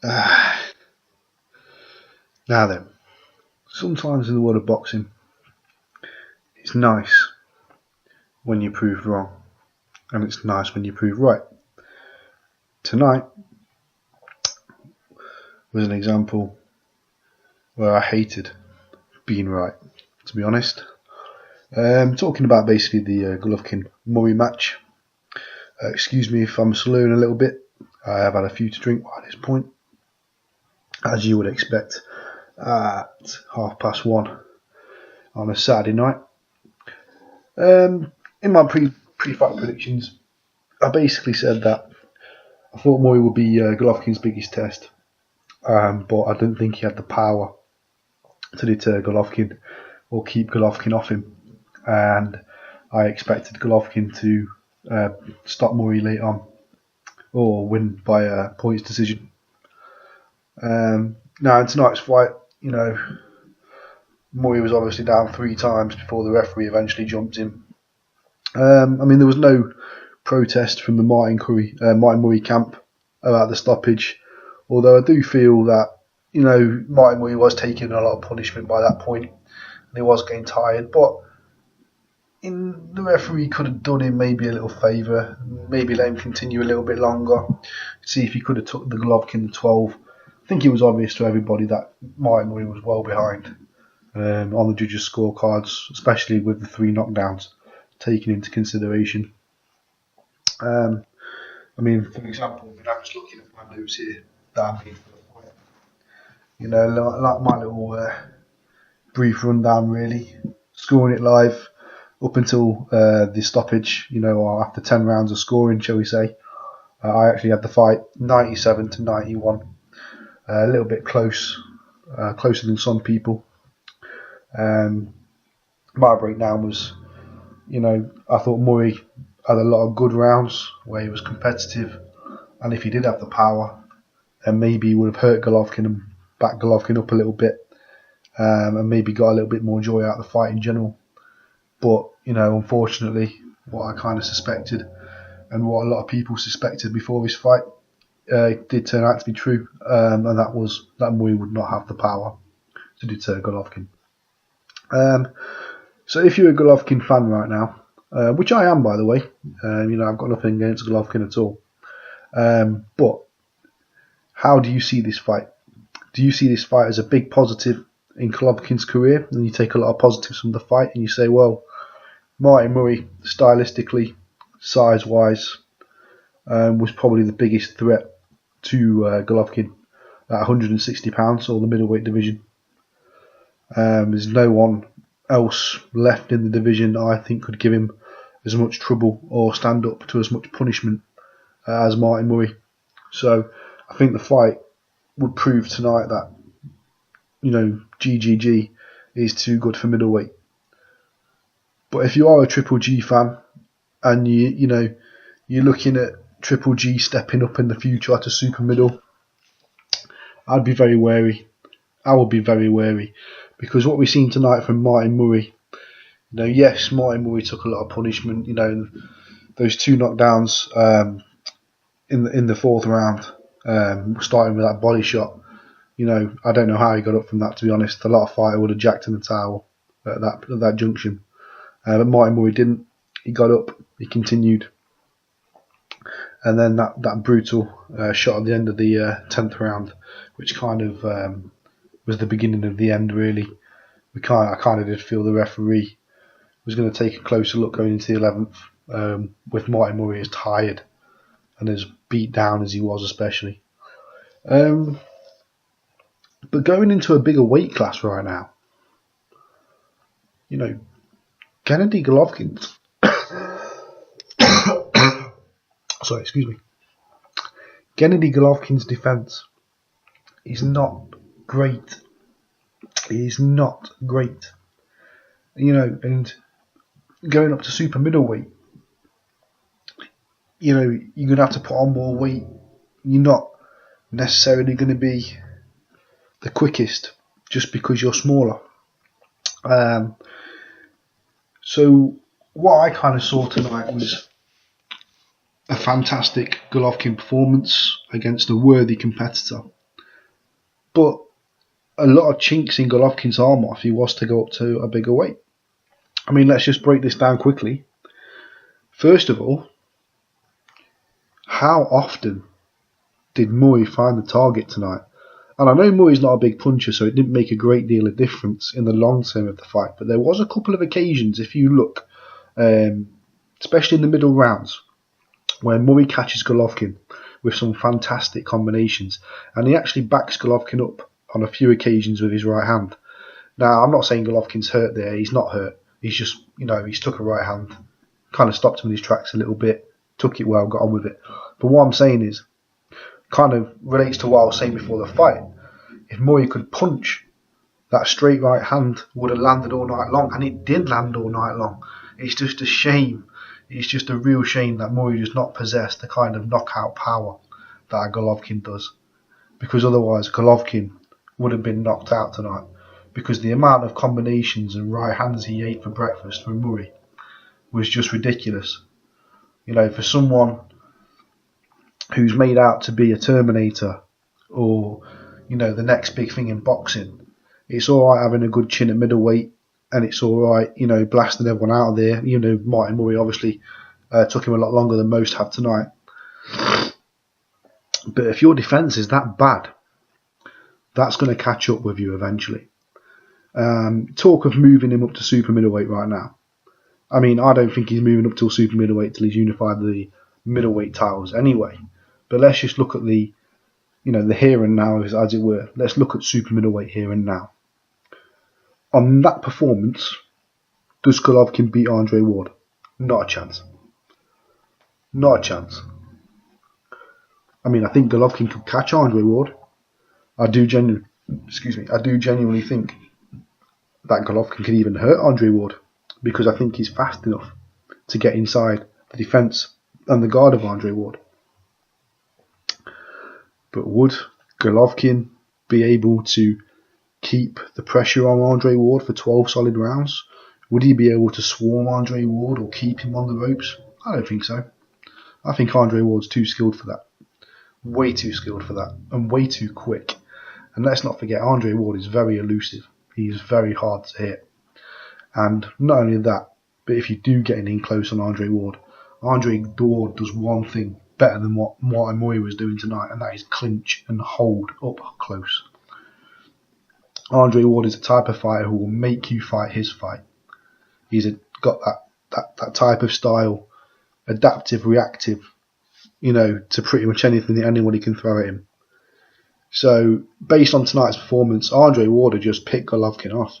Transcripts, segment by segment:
Now then, sometimes in the world of boxing, it's nice when you're proved wrong, and it's nice when you're proved right. Tonight was an example where I hated being right, to be honest. Talking about basically the Golovkin-Murray match. Excuse me if I'm slurring a little bit. I have had a few to drink by this point, as you would expect, at 1:30 on a Saturday night. In my pre-fight predictions, I basically said that I thought Murray would be Golovkin's biggest test, but I didn't think he had the power to deter Golovkin or keep Golovkin off him, and I expected Golovkin to stop Murray late on or win by a points decision. Now in tonight's fight, Murray was obviously down 3 times before the referee eventually jumped in. There was no protest from the Martin Murray camp about the stoppage, although I do feel that Martin Murray was taking a lot of punishment by that point and he was getting tired, but the referee could have done him maybe a little favour, maybe let him continue a little bit longer, see if he could have took the Golovkin to 12. I think it was obvious to everybody that Martin Murray was well behind on the judges' scorecards, especially with the 3 knockdowns taken into consideration. For example, I'm just looking at my notes here that I made for the fight. Like my little brief rundown, really. Scoring it live up until the stoppage, after 10 rounds of scoring, shall we say. I actually had the fight 97-91. A little bit closer than some people. My breakdown was, I thought Murray had a lot of good rounds where he was competitive, and if he did have the power, then maybe he would have hurt Golovkin and backed Golovkin up a little bit, and maybe got a little bit more joy out of the fight in general. But, unfortunately, what I kind of suspected and what a lot of people suspected before this fight did turn out to be true, and that was that Murray would not have the power to deter Golovkin. So if you're a Golovkin fan right now, which I am, by the way, I've got nothing against Golovkin at all, but how do you see this fight? Do you see this fight as a big positive in Golovkin's career, and you take a lot of positives from the fight and you say, well, Martin Murray, stylistically, size-wise, was probably the biggest threat to Golovkin at 160 pounds, or the middleweight division. There's no one else left in the division I think could give him as much trouble or stand up to as much punishment as Martin Murray. So I think the fight would prove tonight that GGG is too good for middleweight. But if you are a Triple G fan and you're looking at Triple G stepping up in the future to super middle, I'd be very wary. I would be very wary, because what we've seen tonight from Martin Murray, yes, Martin Murray took a lot of punishment. Those 2 knockdowns in the 4th round, starting with that body shot. I don't know how he got up from that, to be honest. A lot of fighter would have jacked in the towel at that junction. But Martin Murray didn't. He got up, he continued. And then that brutal shot at the end of the 10th round, which kind of was the beginning of the end, really. I kind of did feel the referee was going to take a closer look going into the 11th, with Martin Murray as tired and as beat down as he was, especially. But going into a bigger weight class right now, Gennady Golovkin's Gennady Golovkin's defense is not great. It is not great. And going up to super middleweight, you're going to have to put on more weight. You're not necessarily going to be the quickest just because you're smaller. So what I kind of saw tonight was a fantastic Golovkin performance against a worthy competitor. but a lot of chinks in Golovkin's armour if he was to go up to a bigger weight. I mean, let's just break this down quickly. First of all, how often did Murray find the target tonight? And I know Murray's not a big puncher, so it didn't make a great deal of difference in the long term of the fight, but there was a couple of occasions, if you look, especially in the middle rounds, where Murray catches Golovkin with some fantastic combinations, and he actually backs Golovkin up on a few occasions with his right hand. Now, I'm not saying Golovkin's hurt there. He's not hurt. He's just, he's took a right hand, kind of stopped him in his tracks a little bit, took it well, got on with it. But what I'm saying is, kind of relates to what I was saying before the fight. If Murray could punch, that straight right hand would have landed all night long, and it did land all night long. It's just a shame. It's just a real shame that Murray does not possess the kind of knockout power that Golovkin does, because otherwise Golovkin would have been knocked out tonight, because the amount of combinations and right hands he ate for breakfast from Murray was just ridiculous. For someone who's made out to be a Terminator or, the next big thing in boxing, it's alright having a good chin at middleweight, and it's alright, blasting everyone out of there. Martin Murray obviously took him a lot longer than most have tonight. But if your defence is that bad, that's going to catch up with you eventually. Talk of moving him up to super middleweight right now. I mean, I don't think he's moving up till super middleweight till he's unified the middleweight titles anyway. But let's just look at the here and now, as it were. Let's look at super middleweight here and now. On that performance, does Golovkin beat Andre Ward? Not a chance. Not a chance. I mean, I think Golovkin could catch Andre Ward. I do genuinely think that Golovkin could even hurt Andre Ward, because I think he's fast enough to get inside the defence and the guard of Andre Ward. But would Golovkin be able to keep the pressure on Andre Ward for 12 solid rounds? Would he be able to swarm Andre Ward or keep him on the ropes? I don't think so. I think Andre Ward's too skilled for that. Way too skilled for that, and way too quick. And let's not forget, Andre Ward is very elusive. He's very hard to hit. And not only that, but if you do get in close on Andre Ward does one thing better than what Martin Murray was doing tonight, and that is clinch and hold up close. Andre Ward is a type of fighter who will make you fight his fight. He's got that type of style, adaptive, reactive, to pretty much anything that anybody can throw at him. So, based on tonight's performance, Andre Ward had just picked Golovkin off.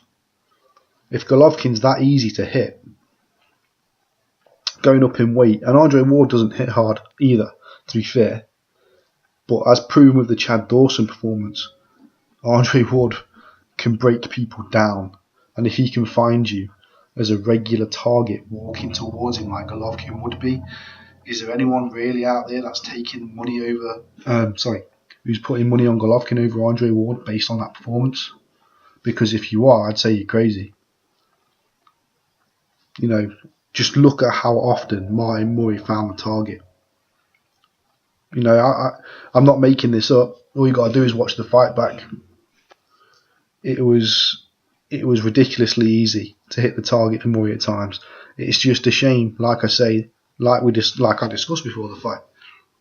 If Golovkin's that easy to hit, going up in weight, and Andre Ward doesn't hit hard either, to be fair, but as proven with the Chad Dawson performance, Andre Ward can break people down, and if he can find you as a regular target walking towards him like Golovkin would be, is there anyone really out there that's taking money over, who's putting money on Golovkin over Andre Ward based on that performance? Because if you are, I'd say you're crazy. Just look at how often Martin Murray found the target. I'm not making this up. All you got to do is watch the fight back. It was ridiculously easy to hit the target for Murray at times. It's just a shame, like I say, like I discussed before the fight,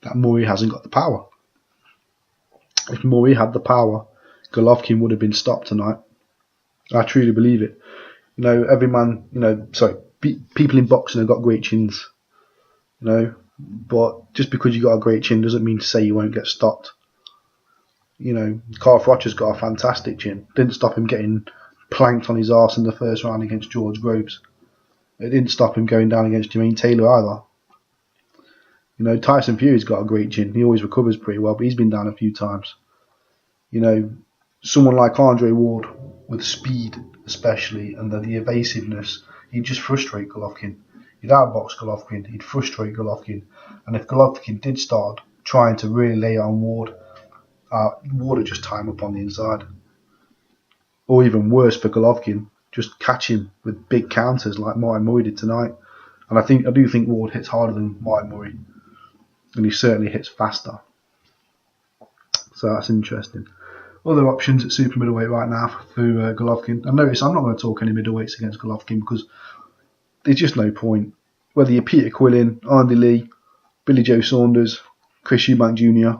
that Murray hasn't got the power. If Murray had the power, Golovkin would have been stopped tonight. I truly believe it. People in boxing have got great chins, but just because you got a great chin doesn't mean to say you won't get stopped. Carl Froch has got a fantastic chin. Didn't stop him getting planked on his arse in the first round against George Groves. It didn't stop him going down against Jermaine Taylor either. Tyson Fury's got a great chin. He always recovers pretty well, but he's been down a few times. Someone like Andre Ward, with speed especially, and the evasiveness, he'd just frustrate Golovkin. He'd outbox Golovkin, he'd frustrate Golovkin, and if Golovkin did start trying to really lay on Ward, Ward would just tie him up on the inside. Or even worse for Golovkin, just catch him with big counters like Martin Murray did tonight. And I do think Ward hits harder than Martin Murray, and he certainly hits faster. So that's interesting. Other options at super middleweight right now for Golovkin. And notice I'm not going to talk any middleweights against Golovkin because there's just no point. Whether you're Peter Quillin, Andy Lee, Billy Joe Saunders, Chris Eubank Jr.,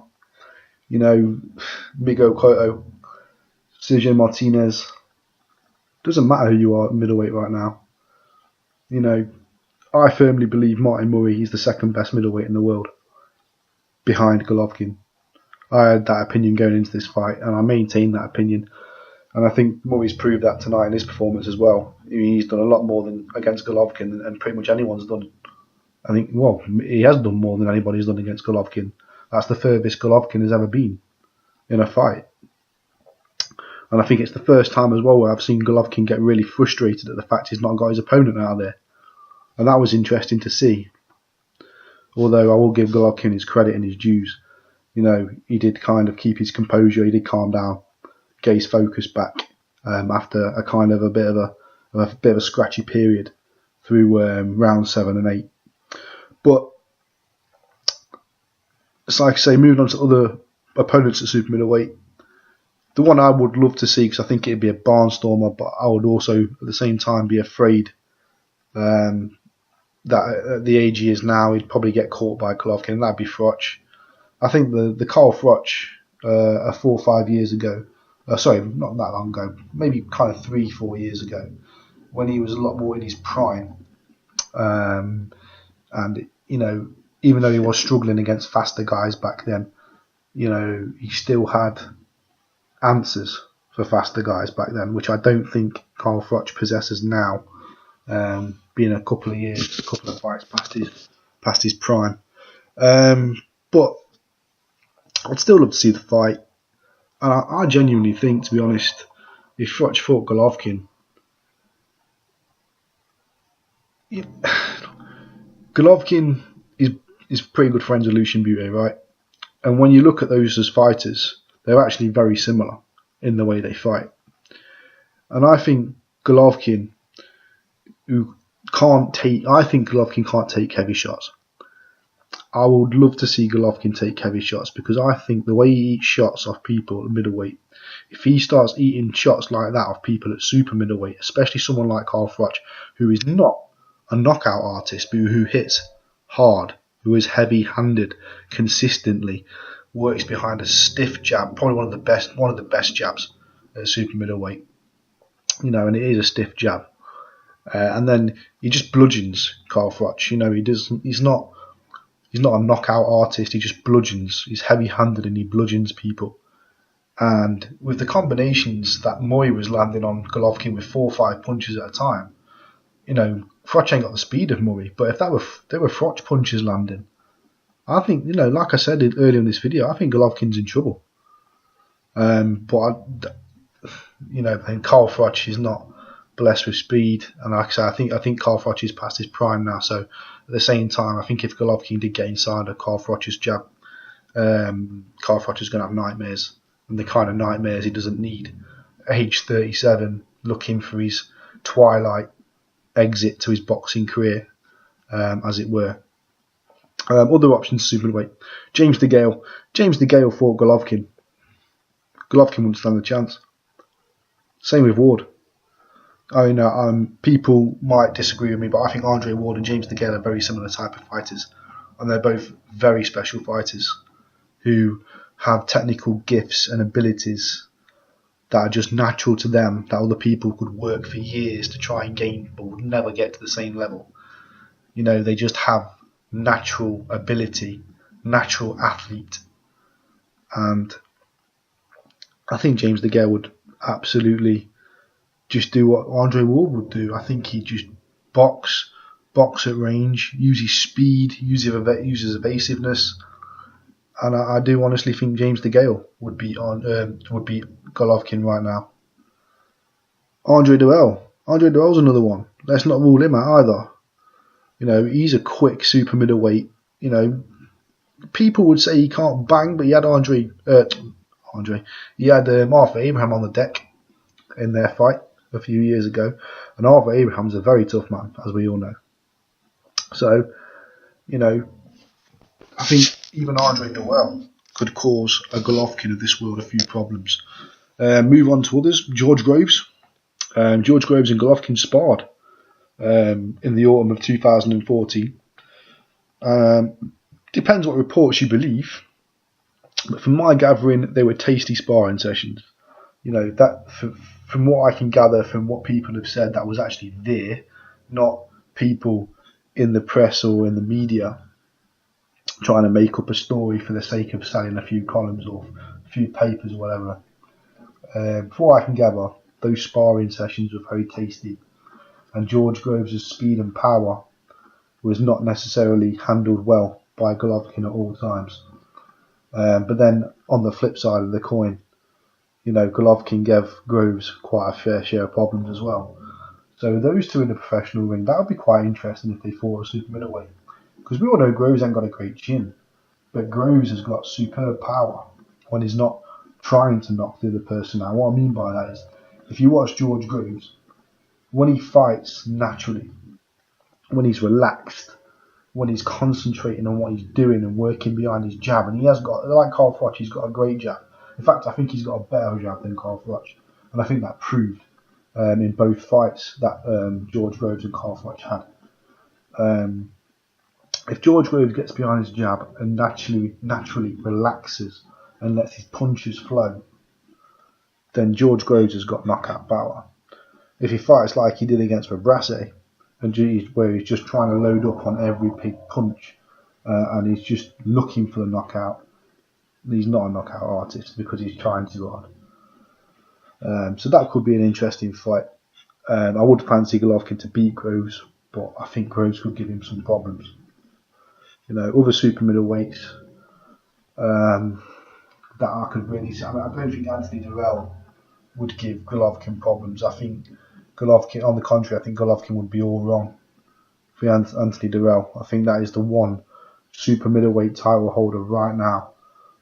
Migo Cotto, Sergio Martinez. Doesn't matter who you are at middleweight right now. I firmly believe Martin Murray is the second best middleweight in the world, behind Golovkin. I had that opinion going into this fight, and I maintain that opinion. And I think Murray's proved that tonight in his performance as well. He's done a lot more than against Golovkin, and pretty much anyone's done. I think, he has done more than anybody's done against Golovkin. That's the furthest Golovkin has ever been in a fight. And I think it's the first time as well where I've seen Golovkin get really frustrated at the fact he's not got his opponent out there. And that was interesting to see. Although I will give Golovkin his credit and his dues. He did kind of keep his composure, he did calm down, get his focus back after a kind of a bit of a scratchy period through round 7 and 8. But it's like I say, moving on to other opponents at super middleweight, the one I would love to see, because I think it'd be a barnstormer, but I would also at the same time be afraid that at the age he is now, he'd probably get caught by Golovkin, and that'd be Froch. I think the Carl Froch 4 or 5 years ago, sorry, not that long ago, maybe kind of 3-4 years ago, when he was a lot more in his prime, and even though he was struggling against faster guys back then, he still had answers for faster guys back then, which I don't think Carl Froch possesses now, being a couple of fights past his prime. But I'd still love to see the fight, and I genuinely think, to be honest, if Froch fought Golovkin, Golovkin is pretty good friends with Lucian Bute, right? And when you look at those as fighters, they're actually very similar in the way they fight. And I think Golovkin, Golovkin can't take heavy shots. I would love to see Golovkin take heavy shots, because I think the way he eats shots off people at middleweight, if he starts eating shots like that off people at super middleweight, especially someone like Carl Froch, who is not a knockout artist, but who hits hard, who is heavy-handed consistently, works behind a stiff jab, probably one of the best jabs at super middleweight, and it is a stiff jab, and then he just bludgeons Carl Froch. He's not a knockout artist. He just bludgeons. He's heavy-handed and he bludgeons people. And with the combinations that Murray was landing on Golovkin with 4 or 5 punches at a time, Froch ain't got the speed of Murray. But if there were Froch punches landing, I think, like I said earlier in this video, I think Golovkin's in trouble. And Carl Froch is not blessed with speed, and like I say, I think Carl Froch is past his prime now. So at the same time, I think if Golovkin did get inside of Carl Froch's jab, Carl Froch is going to have nightmares, and the kind of nightmares he doesn't need. Age 37, looking for his twilight exit to his boxing career, as it were. Other options, super middleweight. James DeGale fought Golovkin. Golovkin wouldn't stand a chance. Same with Ward. People might disagree with me, but I think Andre Ward and James DeGale are very similar type of fighters, and they're both very special fighters who have technical gifts and abilities that are just natural to them, that other people could work for years to try and gain, but would never get to the same level. They just have natural ability, natural athlete, and I think James DeGale would absolutely just do what Andre Ward would do. I think he'd just box at range, use his speed, use his evasiveness, and I do honestly think James DeGale would beat Golovkin right now. Andre Duell's another one. Let's not rule him out either. He's a quick super middleweight. People would say he can't bang, but he had He had Arthur Abraham on the deck in their fight a few years ago, and Arthur Abraham's a very tough man, as we all know. So, I think even Andre Duell could cause a Golovkin of this world a few problems. Move on to others. George Groves. George Groves and Golovkin sparred in the autumn of 2014. Depends what reports you believe, but from my gathering, they were tasty sparring sessions. That from what I can gather from what people have said, that was actually there, not people in the press or in the media trying to make up a story for the sake of selling a few columns or a few papers or whatever. From what I can gather, those sparring sessions were very tasty, and George Groves' speed and power was not necessarily handled well by Golovkin at all times. But then on the flip side of the coin, Golovkin gave Groves quite a fair share of problems as well. So those two in the professional ring, that would be quite interesting if they fought a super middleweight. Because we all know Groves ain't got a great chin, but Groves has got superb power when he's not trying to knock the other person out. What I mean by that is, if you watch George Groves, when he fights naturally, when he's relaxed, when he's concentrating on what he's doing and working behind his jab, and he has got, like Carl Froch, he's got a great jab. In fact, I think he's got a better jab than Carl Froch, and I think that proved in both fights that George Groves and Carl Froch had. If George Groves gets behind his jab and naturally relaxes and lets his punches flow, then George Groves has got knockout power. If he fights like he did against Fabrase, where he's just trying to load up on every big punch and he's just looking for the knockout, he's not a knockout artist because he's trying too hard. So that could be an interesting fight. I would fancy Golovkin to beat Groves, but I think Groves could give him some problems. Other super middleweights that I could really see. I don't think Anthony Durrell would give Golovkin problems. I think Golovkin, on the contrary, I think Golovkin would be all wrong for Anthony Durrell. I think that is the one super middleweight title holder right now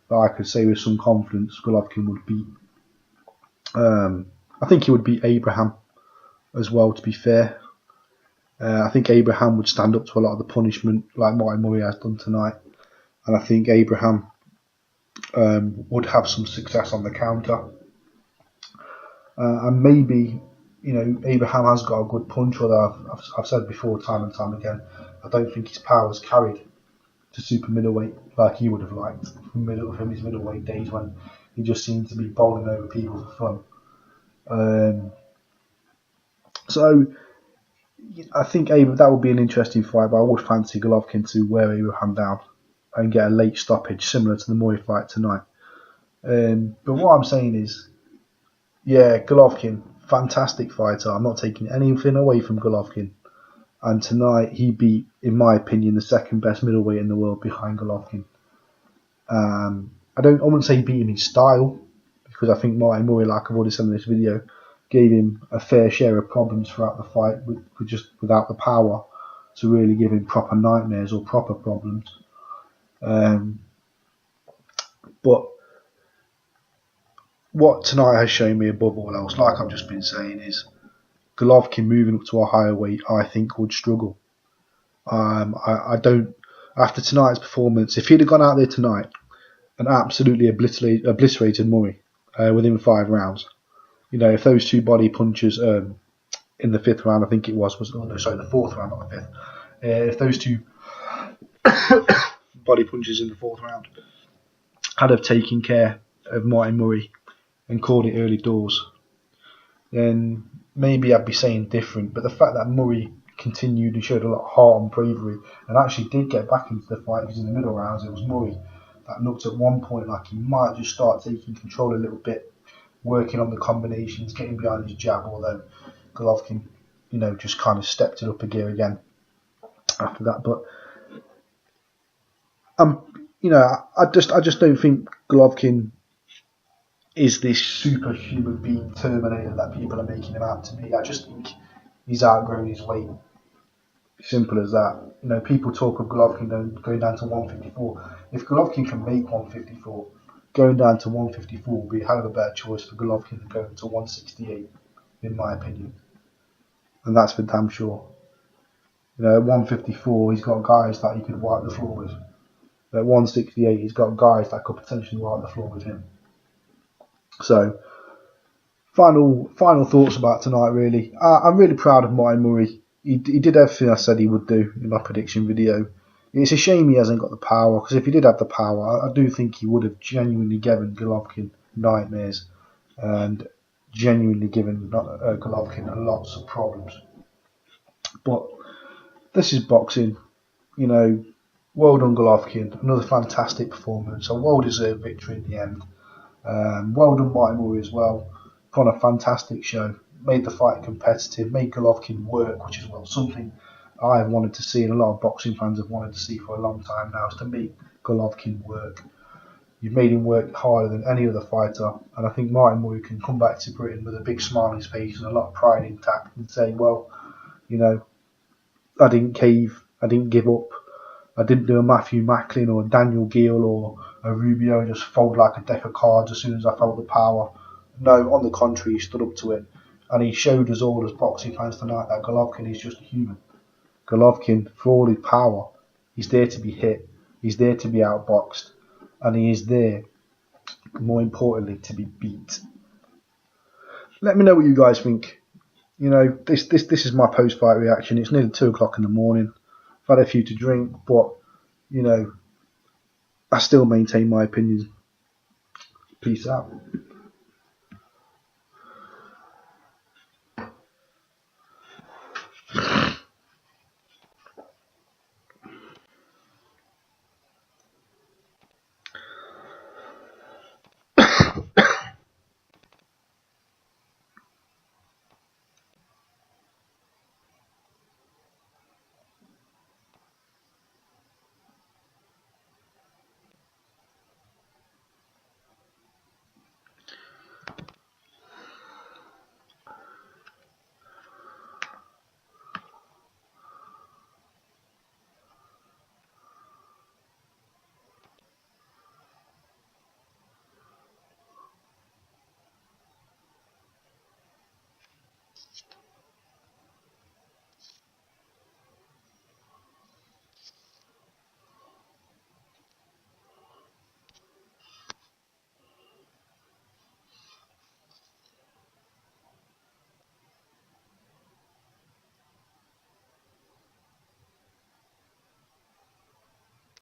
that I could say with some confidence Golovkin would beat. I think he would beat Abraham as well, to be fair. I think Abraham would stand up to a lot of the punishment like Martin Murray has done tonight. And I think Abraham would have some success on the counter. And maybe, Abraham has got a good punch, although I've said before time and time again, I don't think his power's carried to super middleweight like he would have liked from his middleweight days when he just seemed to be bowling over people for fun. So I think that would be an interesting fight, but I would fancy Golovkin to wear Abraham down and get a late stoppage similar to the Murray fight tonight. But what I'm saying is, yeah, Golovkin, fantastic fighter. I'm not taking anything away from Golovkin. And tonight he beat, in my opinion, the second best middleweight in the world behind Golovkin. I wouldn't say he beat him in style, because I think Martin Murray, like I've already said in this video, gave him a fair share of problems throughout the fight, without the power to really give him proper nightmares or proper problems. But what tonight has shown me above all else, like I've just been saying, is Golovkin moving up to a higher weight, I think would struggle. I don't. After tonight's performance, if he'd have gone out there tonight and absolutely obliterated Murray within 5 rounds, if those two body punches in the 5th round, I think it was the 4th round, not the 5th. If those two body punches in the 4th round had have taken care of Martin Murray and called it early doors, then maybe I'd be saying different. But the fact that Murray continued and showed a lot of heart and bravery and actually did get back into the fight, because in the middle rounds it was Murray that looked at one point like he might just start taking control a little bit, working on the combinations, getting behind his jab, although Golovkin, just kind of stepped it up a gear again after that. But I just don't think Golovkin is this superhuman being Terminator that people are making him out to be. I just think he's outgrown his weight. Simple as that. People talk of Golovkin going down to 154. If Golovkin can make 154, going down to 154 would be a hell of a better choice for Golovkin than going to 168, in my opinion. And that's for damn sure. At 154, he's got guys that he could wipe the floor with. At 168, he's got guys that could potentially wipe the floor with him. So, Final thoughts about tonight. Really, I'm really proud of Martin Murray. He did everything I said he would do in my prediction video. It's a shame he hasn't got the power, because if he did have the power, I do think he would have genuinely given Golovkin nightmares and genuinely given Golovkin lots of problems. But this is boxing, you know. Well done, Golovkin. Another fantastic performance. A well-deserved victory in the end. Well done, Martin Murray, as well. Put on a fantastic show. Made the fight competitive. Made Golovkin work, which is something I have wanted to see, and a lot of boxing fans have wanted to see for a long time now, is to make Golovkin work. You've made him work harder than any other fighter, and I think Martin Murray can come back to Britain with a big smile on his face and a lot of pride intact and say, well, you know, I didn't cave, I didn't give up, I didn't do a Matthew Macklin or a Daniel Gill or a Rubio and just fold like a deck of cards as soon as I felt the power. No, on the contrary, he stood up to it, and he showed us all as boxing fans tonight that Golovkin is just a human. Golovkin, for all his power, he's there to be hit, he's there to be outboxed, and he is there, more importantly, to be beat. Let me know what you guys think. You know, this is my post-fight reaction. It's nearly 2 o'clock in the morning. I've had a few to drink, but, you know, I still maintain my opinions. Peace out.